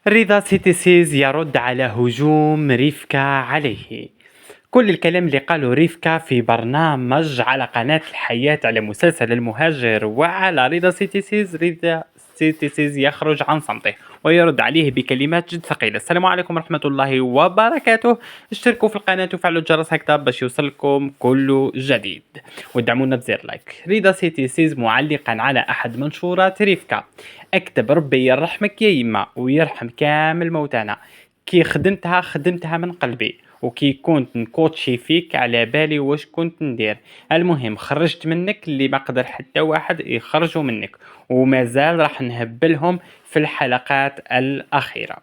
رضا سيتيسيز يرد على هجوم ريفكا عليه. كل الكلام اللي قاله ريفكا في برنامج على قناة الحياة على مسلسل المهاجر وعلى رضا سيتيسيز يخرج عن صمته ويرد عليه بكلمات جد ثقيلة. السلام عليكم ورحمة الله وبركاته. اشتركوا في القناة وفعلوا الجرس هكذا باش يوصلكم كل جديد ودعمونا بزر لايك. رضا سيتيسيز معلقا على أحد منشورات ريفكا اكتب ربي يرحمك يا يما ويرحم كامل موتانا. كي خدمتها من قلبي وكي كنت نكوتشي فيك على بالي واش كنت ندير. المهم خرجت منك اللي ما قدر حتى واحد يخرجوا منك ومازال راح نهبلهم في الحلقات الأخيرة.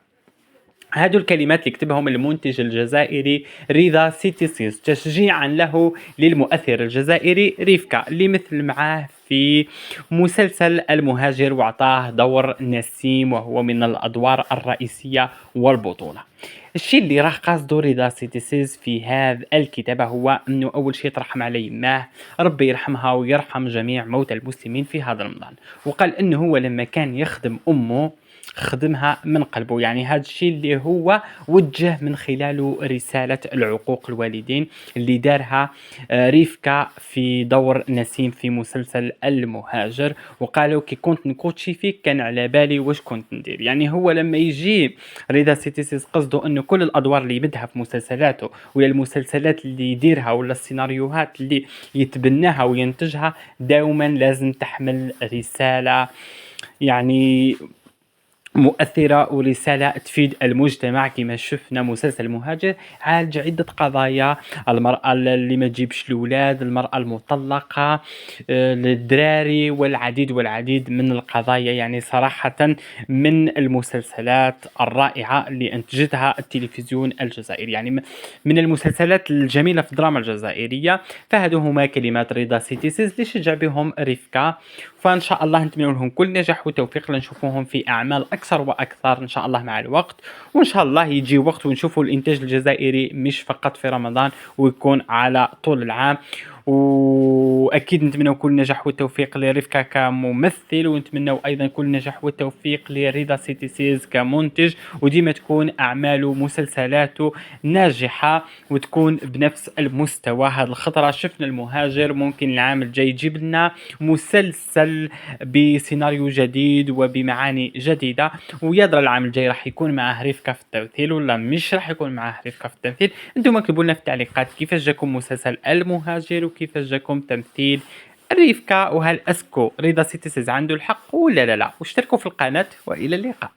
هادو الكلمات اللي كتبهم المنتج الجزائري رضا سيتيسيز تشجيعا له للمؤثر الجزائري ريفكا اللي مثل معاه في مسلسل المهاجر وعطاه دور نسيم وهو من الأدوار الرئيسية والبطولة. الشيء اللي راح قصده رضا سيتيسيز في هذا الكتابة هو أنه أول شيء ترحم عليه ماه ربي يرحمها ويرحم جميع موتى المسلمين في هذا رمضان. وقال أنه هو لما كان يخدم أمه خدمها من قلبه، يعني هذا الشيء اللي هو وجه من خلاله رسالة العقوق الوالدين اللي دارها ريفكا في دور نسيم في مسلسل المهاجر. وقالوا كي كنت نكوتشي فيك كان على بالي واش كنت ندير. يعني هو لما يجي رضا سيتيسيس قصده انه كل الادوار اللي يبدها في مسلسلاته ولا المسلسلات اللي يديرها ولا السيناريوهات اللي يتبناها وينتجها دائما لازم تحمل رسالة يعني مؤثرة ورسالة تفيد المجتمع. كما شفنا مسلسل المهاجر عالج عدة قضايا: المرأة اللي ما تجيبش الأولاد، المرأة المطلقة، الدراري، والعديد من القضايا. يعني صراحة من المسلسلات الرائعة اللي أنتجتها التلفزيون الجزائري، يعني من المسلسلات الجميلة في الدراما الجزائرية. فهذو هما كلمات رضا سيتيسيز اللي شجع بهم ريفكا. فان شاء الله نتمنى لهم كل نجاح وتوفيق لنشوفوهم في اعمال اكثر واكثر ان شاء الله مع الوقت. وان شاء الله يجي وقت ونشوفوا الانتاج الجزائري مش فقط في رمضان ويكون على طول العام. واكيد نتمنى كل نجاح والتوفيق لريفكا كممثل، ونتمنى ايضا كل نجاح والتوفيق لرضا سيتيسيز كمنتج، وديما تكون اعماله ومسلسلاته ناجحه وتكون بنفس المستوى. هذه الخطره شفنا المهاجر، ممكن العام الجاي يجيب لنا مسلسل بسيناريو جديد وبمعاني جديده. ويدرى العام الجاي راح يكون معه ريفكا في التمثيل ولا مش راح يكون معه ريفكا في التمثيل. انتم اكتبوا لنا في التعليقات كيفاش جاكم مسلسل المهاجر وكيفاش جاكم تمثيل ريفكا، وهل اسكو رضا سيتيسيز عنده الحق ولا لا. واشتركوا في القناه والى اللقاء.